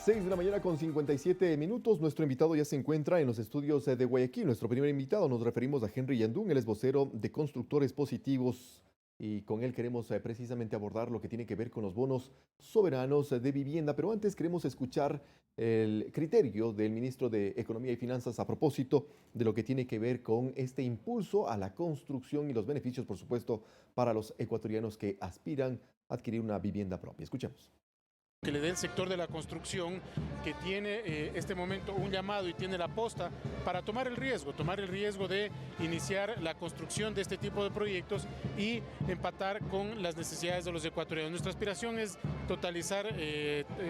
6 de la mañana con 57 minutos. Nuestro invitado ya se encuentra en los estudios de Guayaquil. Nuestro primer invitado, nos referimos a Henry Yandún, él es vocero de Constructores Positivos y con él queremos precisamente abordar lo que tiene que ver con los bonos soberanos de vivienda. Pero antes queremos escuchar el criterio del ministro de Economía y Finanzas a propósito de lo que tiene que ver con este impulso a la construcción y los beneficios, por supuesto, para los ecuatorianos que aspiran a adquirir una vivienda propia. Escuchemos. Que le dé el sector de la construcción, que tiene este momento un llamado y tiene la posta para tomar el riesgo de iniciar la construcción de este tipo de proyectos y empatar con las necesidades de los ecuatorianos. Nuestra aspiración es totalizar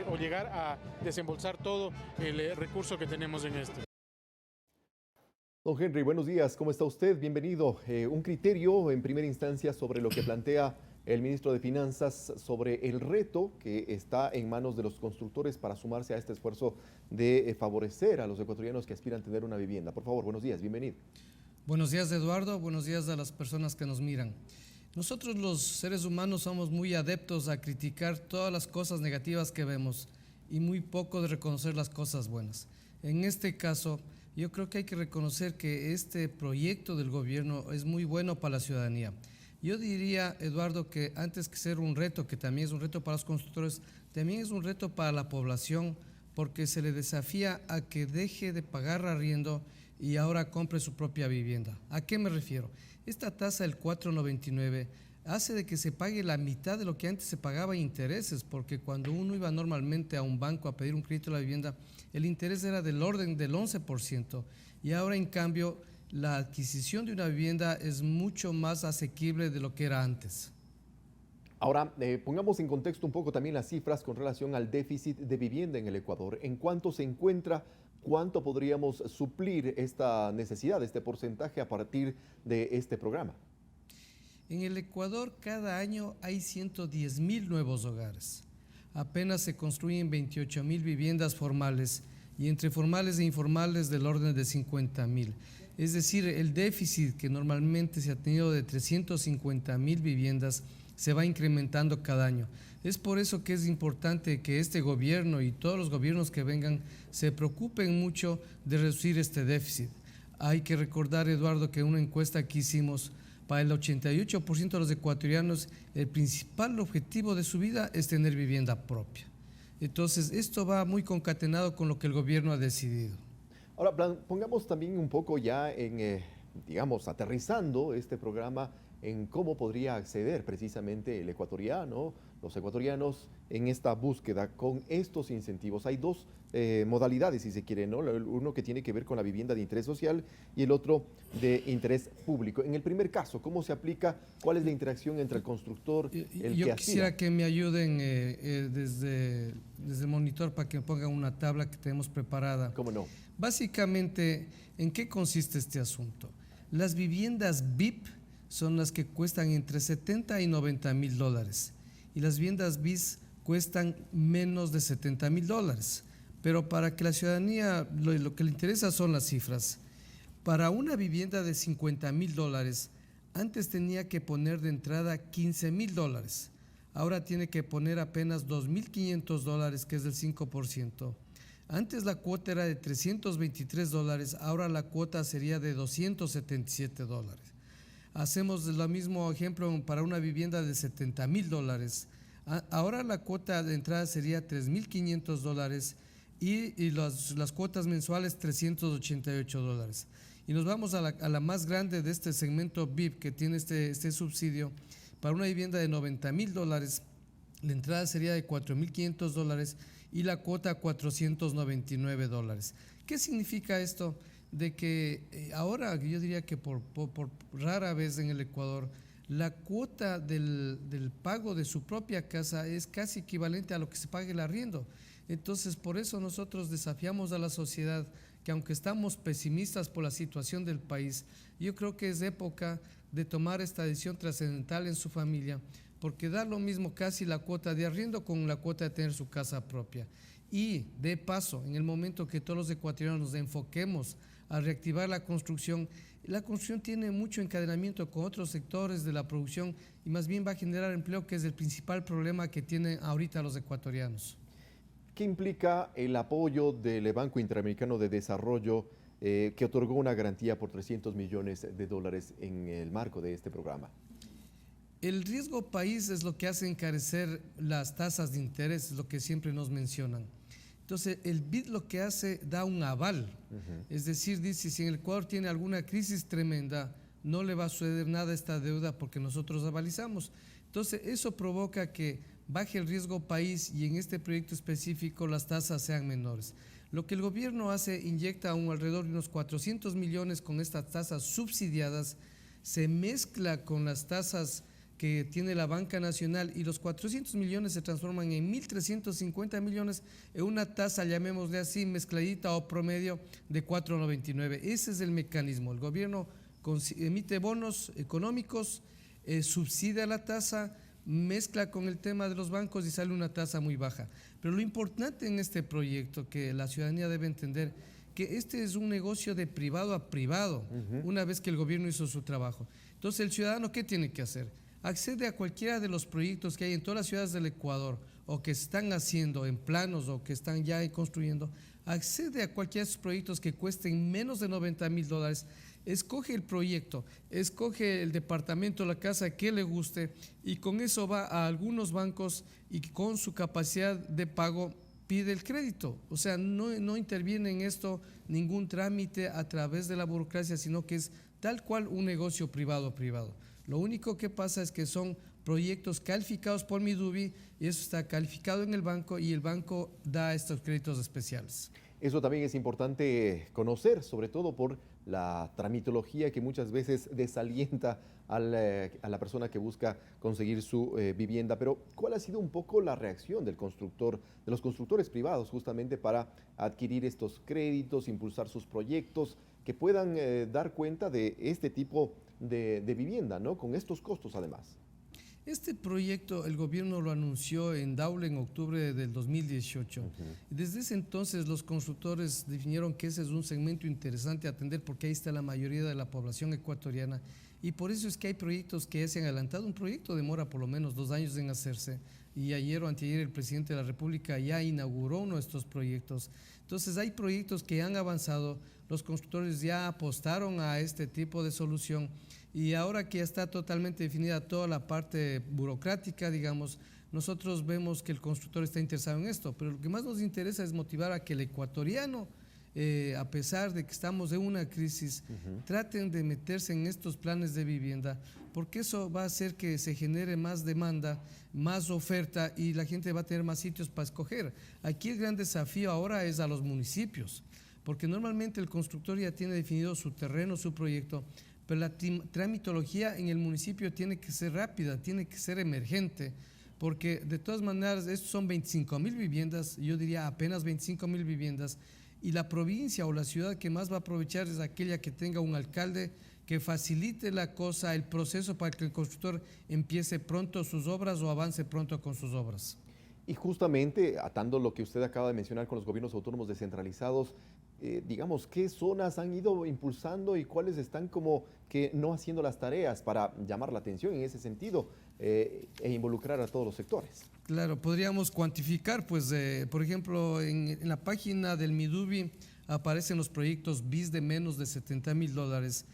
o llegar a desembolsar todo el recurso que tenemos en esto. Don Henry, buenos días, ¿cómo está usted? Bienvenido. Un criterio en primera instancia sobre lo que plantea el ministro de Finanzas sobre el reto que está en manos de los constructores para sumarse a este esfuerzo de favorecer a los ecuatorianos que aspiran a tener una vivienda. Por favor, buenos días, bienvenido. Buenos días, Eduardo, buenos días a las personas que nos miran. Nosotros los seres humanos somos muy adeptos a criticar todas las cosas negativas que vemos y muy poco de reconocer las cosas buenas. En este caso, yo creo que hay que reconocer que este proyecto del gobierno es muy bueno para la ciudadanía. Yo diría, Eduardo, que antes que ser un reto, que también es un reto para los constructores, también es un reto para la población, porque se le desafía a que deje de pagar arriendo y ahora compre su propia vivienda. ¿A qué me refiero? Esta tasa del 4.99 hace de que se pague la mitad de lo que antes se pagaba en intereses, porque cuando uno iba normalmente a un banco a pedir un crédito a la vivienda, el interés era del orden del 11%, y ahora en cambio la adquisición de una vivienda es mucho más asequible de lo que era antes. Ahora, pongamos en contexto un poco también las cifras con relación al déficit de vivienda en el Ecuador. ¿En cuánto se encuentra? ¿Cuánto podríamos suplir esta necesidad, este porcentaje a partir de este programa? En el Ecuador cada año hay 110.000 nuevos hogares. Apenas se construyen 28.000 viviendas formales y entre formales e informales del orden de 50.000. Es decir, el déficit que normalmente se ha tenido de 350.000 viviendas se va incrementando cada año. Es por eso que es importante que este gobierno y todos los gobiernos que vengan se preocupen mucho de reducir este déficit. Hay que recordar, Eduardo, que una encuesta que hicimos, para el 88% de los ecuatorianos, el principal objetivo de su vida es tener vivienda propia. Entonces, esto va muy concatenado con lo que el gobierno ha decidido. Ahora, pongamos también un poco ya en, digamos, aterrizando este programa en cómo podría acceder precisamente el ecuatoriano, los ecuatorianos en esta búsqueda con estos incentivos. Hay dos modalidades, si se quiere, ¿no? Uno que tiene que ver con la vivienda de interés social y el otro de interés público. En el primer caso, ¿cómo se aplica? ¿Cuál es la interacción entre el constructor y el que aspira? Yo quisiera que me ayuden desde el monitor para que me pongan una tabla que tenemos preparada. ¿Cómo no? Básicamente, ¿en qué consiste este asunto? Las viviendas VIP son las que cuestan entre 70 y 90.000 dólares y las viviendas BIS cuestan menos de 70.000 dólares. Pero para que la ciudadanía, lo que le interesa son las cifras. Para una vivienda de 50.000 dólares, antes tenía que poner de entrada 15.000 dólares. Ahora tiene que poner apenas 2.500 dólares, que es del 5%. Antes la cuota era de 323 dólares, ahora la cuota sería de 277 dólares. Hacemos el mismo ejemplo para una vivienda de 70.000 dólares. Ahora la cuota de entrada sería 3.500 dólares y las cuotas mensuales 388 dólares. Y nos vamos a la más grande de este segmento VIP que tiene este subsidio. Para una vivienda de 90.000 dólares, la entrada sería de 4.500 dólares y la cuota 499 dólares. ¿Qué significa esto? De que ahora yo diría que por rara vez en el Ecuador la cuota del pago de su propia casa es casi equivalente a lo que se paga el arriendo. Entonces, por eso nosotros desafiamos a la sociedad que, aunque estamos pesimistas por la situación del país, yo creo que es época de tomar esta decisión trascendental en su familia, porque da lo mismo casi la cuota de arriendo con la cuota de tener su casa propia. Y de paso, en el momento que todos los ecuatorianos nos enfoquemos a reactivar la construcción tiene mucho encadenamiento con otros sectores de la producción y más bien va a generar empleo, que es el principal problema que tienen ahorita los ecuatorianos. ¿Qué implica el apoyo del Banco Interamericano de Desarrollo que otorgó una garantía por $300 millones en el marco de este programa? El riesgo país es lo que hace encarecer las tasas de interés, lo que siempre nos mencionan. Entonces, el BID lo que hace, da un aval. Es decir, dice, si en el Ecuador tiene alguna crisis tremenda, no le va a suceder nada a esta deuda porque nosotros avalizamos. Entonces, eso provoca que baje el riesgo país y en este proyecto específico las tasas sean menores. Lo que el gobierno hace, inyecta alrededor de unos 400 millones con estas tasas subsidiadas, se mezcla con las tasas que tiene la banca nacional y los 400 millones se transforman en 1.350 millones en una tasa, llamémosle así, mezcladita o promedio de 4,99. Ese es el mecanismo. El gobierno emite bonos económicos, subsidia la tasa, mezcla con el tema de los bancos y sale una tasa muy baja. Pero lo importante en este proyecto que la ciudadanía debe entender, que este es un negocio de privado a privado, una vez que el gobierno hizo su trabajo. Entonces, el ciudadano, ¿qué tiene que hacer? Accede a cualquiera de los proyectos que hay en todas las ciudades del Ecuador o que están haciendo en planos o que están ya construyendo, accede a cualquiera de esos proyectos que cuesten menos de $90,000, escoge el proyecto, escoge el departamento, la casa que le guste y con eso va a algunos bancos y con su capacidad de pago pide el crédito. O sea, no interviene en esto ningún trámite a través de la burocracia, sino que es tal cual un negocio privado a privado. Lo único que pasa es que son proyectos calificados por Midubi y eso está calificado en el banco y el banco da estos créditos especiales. Eso también es importante conocer, sobre todo por la tramitología que muchas veces desalienta a la persona que busca conseguir su vivienda. Pero, ¿cuál ha sido un poco la reacción del constructor, de los constructores privados, justamente para adquirir estos créditos, impulsar sus proyectos, que puedan dar cuenta de este tipo de vivienda, ¿no? Con estos costos además? Este proyecto el gobierno lo anunció en Daule en octubre del 2018. Desde ese entonces los constructores definieron que ese es un segmento interesante a atender porque ahí está la mayoría de la población ecuatoriana y por eso es que hay proyectos que ya se han adelantado. Un proyecto demora por lo menos 2 años en hacerse y ayer o anteayer el presidente de la República ya inauguró uno de estos proyectos. Entonces hay proyectos que han avanzado, los constructores ya apostaron a este tipo de solución. Y ahora que ya está totalmente definida toda la parte burocrática, digamos, nosotros vemos que el constructor está interesado en esto, pero lo que más nos interesa es motivar a que el ecuatoriano, a pesar de que estamos en una crisis, traten de meterse en estos planes de vivienda, porque eso va a hacer que se genere más demanda, más oferta y la gente va a tener más sitios para escoger. Aquí el gran desafío ahora es a los municipios, porque normalmente el constructor ya tiene definido su terreno, su proyecto, pero la tramitología en el municipio tiene que ser rápida, tiene que ser emergente, porque de todas maneras estos son 25,000 viviendas, yo diría apenas 25,000 viviendas, y la provincia o la ciudad que más va a aprovechar es aquella que tenga un alcalde que facilite la cosa, el proceso para que el constructor empiece pronto sus obras o avance pronto con sus obras. Y justamente, atando lo que usted acaba de mencionar con los gobiernos autónomos descentralizados, digamos, ¿qué zonas han ido impulsando y cuáles están como que no haciendo las tareas para llamar la atención en ese sentido e involucrar a todos los sectores? Claro, podríamos cuantificar, pues, por ejemplo, en la página del Midubi aparecen los proyectos BIS de menos de $70,000.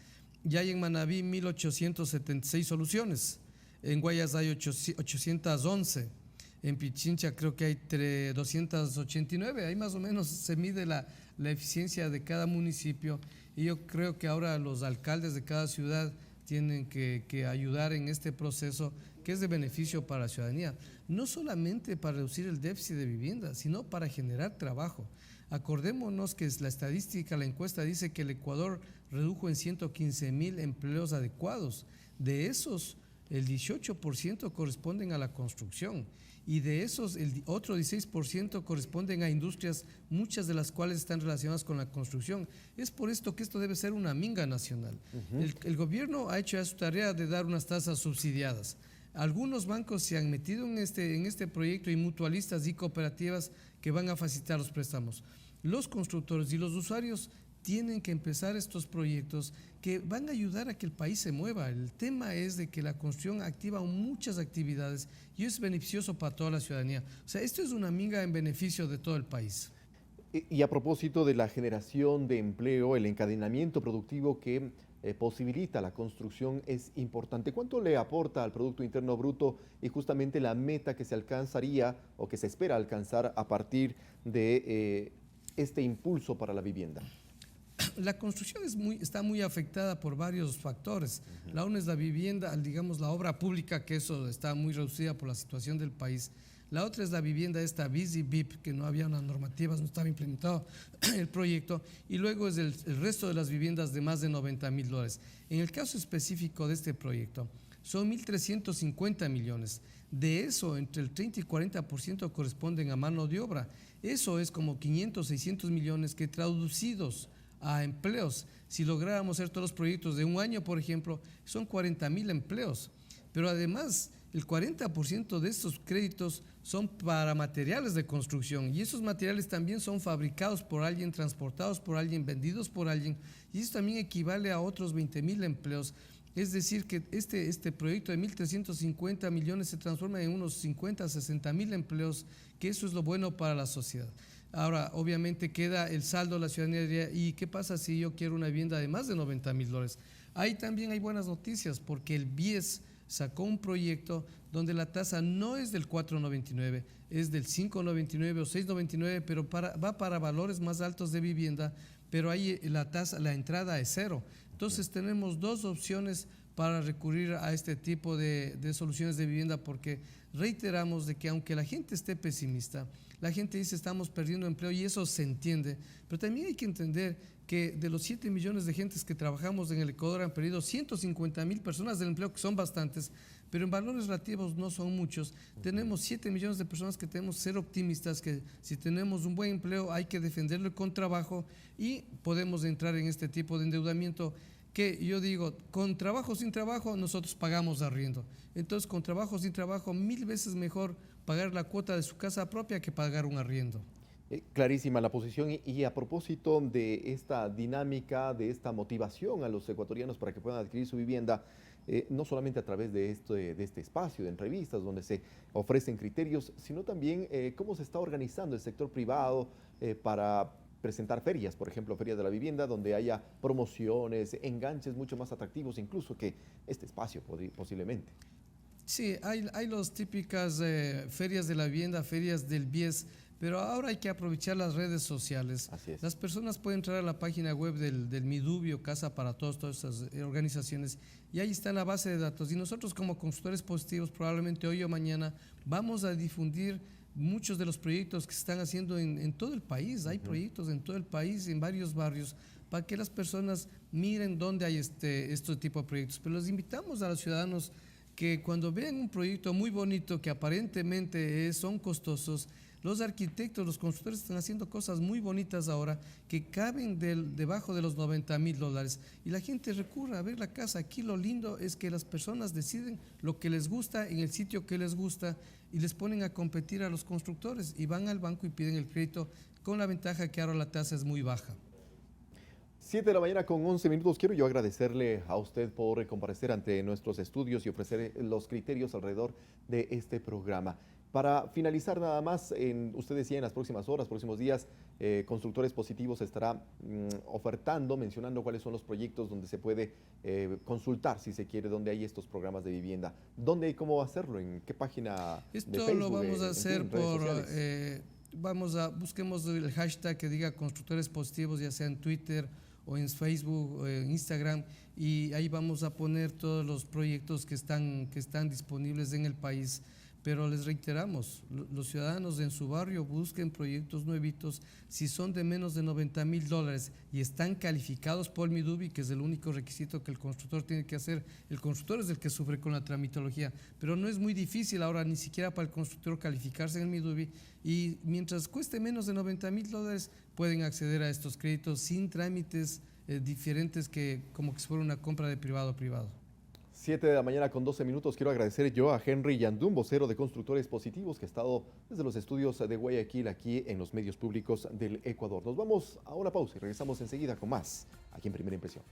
Ya hay en Manabí 1.876 soluciones, en Guayas hay 811. En Pichincha creo que hay 289, ahí más o menos se mide la eficiencia de cada municipio y yo creo que ahora los alcaldes de cada ciudad tienen que ayudar en este proceso que es de beneficio para la ciudadanía, no solamente para reducir el déficit de vivienda, sino para generar trabajo. Acordémonos que la estadística, la encuesta dice que el Ecuador redujo en 115,000 empleos adecuados, de esos el 18% corresponden a la construcción y de esos el otro 16% corresponden a industrias, muchas de las cuales están relacionadas con la construcción. Es por esto que esto debe ser una minga nacional. El gobierno ha hecho ya su tarea de dar unas tasas subsidiadas. Algunos bancos se han metido en este proyecto y mutualistas y cooperativas que van a facilitar los préstamos. Los constructores y los usuarios tienen que empezar estos proyectos que van a ayudar a que el país se mueva. El tema es de que la construcción activa muchas actividades y es beneficioso para toda la ciudadanía. O sea, esto es una minga en beneficio de todo el país. Y a propósito de la generación de empleo, el encadenamiento productivo que posibilita la construcción es importante. ¿Cuánto le aporta al Producto Interno Bruto y justamente la meta que se alcanzaría o que se espera alcanzar a partir de este impulso para la vivienda? La construcción está muy afectada por varios factores. La una es la vivienda, digamos la obra pública, que eso está muy reducida por la situación del país. La otra es la vivienda esta BIS y BIP, que no había unas normativas, no estaba implementado el proyecto. Y luego es el resto de las viviendas de más de $90,000. En el caso específico de este proyecto, son 1.350 millones. De eso, entre el 30 y 40% corresponden a mano de obra. Eso es como 500, 600 millones que traducidos a empleos. Si lográramos hacer todos los proyectos de un año, por ejemplo, son 40,000 empleos. Pero además, el 40% de estos créditos son para materiales de construcción y esos materiales también son fabricados por alguien, transportados por alguien, vendidos por alguien, y eso también equivale a otros 20,000 empleos. Es decir, que este proyecto de 1.350 millones se transforma en unos 50, 60,000 empleos, que eso es lo bueno para la sociedad. Ahora, obviamente queda el saldo, la ciudadanía diría, ¿y qué pasa si yo quiero una vivienda de más de $90,000? Ahí también hay buenas noticias, porque el BIES sacó un proyecto donde la tasa no es del 4,99, es del 5,99 o 6,99, pero va para valores más altos de vivienda, pero ahí la entrada es cero. Entonces tenemos dos opciones para recurrir a este tipo de soluciones de vivienda, porque reiteramos de que aunque la gente esté pesimista, la gente dice estamos perdiendo empleo y eso se entiende, pero también hay que entender que de los 7 millones de gentes que trabajamos en el Ecuador han perdido 150,000 personas del empleo, que son bastantes, pero en valores relativos no son muchos. Tenemos 7 millones de personas que tenemos que ser optimistas, que si tenemos un buen empleo hay que defenderlo con trabajo y podemos entrar en este tipo de endeudamiento que yo digo, con trabajo o sin trabajo nosotros pagamos arriendo. Entonces con trabajo o sin trabajo 1000 veces mejor pagar la cuota de su casa propia que pagar un arriendo. Clarísima la posición y a propósito de esta dinámica, de esta motivación a los ecuatorianos para que puedan adquirir su vivienda, no solamente a través de este espacio de entrevistas donde se ofrecen criterios, sino también cómo se está organizando el sector privado para presentar ferias, por ejemplo, ferias de la vivienda, donde haya promociones, enganches mucho más atractivos incluso que este espacio posiblemente. Sí, hay las típicas ferias de la vivienda, ferias del BIES, pero ahora hay que aprovechar las redes sociales. Así es. Las personas pueden entrar a la página web del Midubio, Casa para Todos, todas esas organizaciones, y ahí está la base de datos. Y nosotros como consultores positivos, probablemente hoy o mañana, vamos a difundir muchos de los proyectos que se están haciendo en todo el país. Hay proyectos en todo el país, en varios barrios, para que las personas miren dónde hay este tipo de proyectos. Pero los invitamos a los ciudadanos que cuando vean un proyecto muy bonito que aparentemente son costosos, los arquitectos, los constructores están haciendo cosas muy bonitas ahora que caben debajo de los $90,000 y la gente recurre a ver la casa. Aquí lo lindo es que las personas deciden lo que les gusta en el sitio que les gusta y les ponen a competir a los constructores y van al banco y piden el crédito con la ventaja que ahora la tasa es muy baja. 7 de la mañana con 11 minutos. Quiero yo agradecerle a usted por comparecer ante nuestros estudios y ofrecer los criterios alrededor de este programa. Para finalizar nada más, usted decía en las próximas horas, próximos días, Constructores Positivos estará mencionando cuáles son los proyectos donde se puede consultar, si se quiere, donde hay estos programas de vivienda. ¿Dónde y cómo hacerlo? ¿En qué página de Facebook? Esto lo vamos a hacer por... busquemos el hashtag que diga Constructores Positivos, ya sea en Twitter o en Facebook o en Instagram, y ahí vamos a poner todos los proyectos que están disponibles en el país. Pero les reiteramos, los ciudadanos en su barrio busquen proyectos nuevitos. Si son de menos de $90,000 y están calificados por el Midubi, que es el único requisito que el constructor tiene que hacer. El constructor es el que sufre con la tramitología, pero no es muy difícil ahora ni siquiera para el constructor calificarse en el Midubi, y mientras cueste menos de $90,000 pueden acceder a estos créditos sin trámites diferentes que como que si fuera una compra de privado a privado. 7 de la mañana con 12 minutos. Quiero agradecer yo a Henry Yandún, vocero de Constructores Positivos, que ha estado desde los estudios de Guayaquil aquí en los medios públicos del Ecuador. Nos vamos a una pausa y regresamos enseguida con más aquí en Primera Impresión.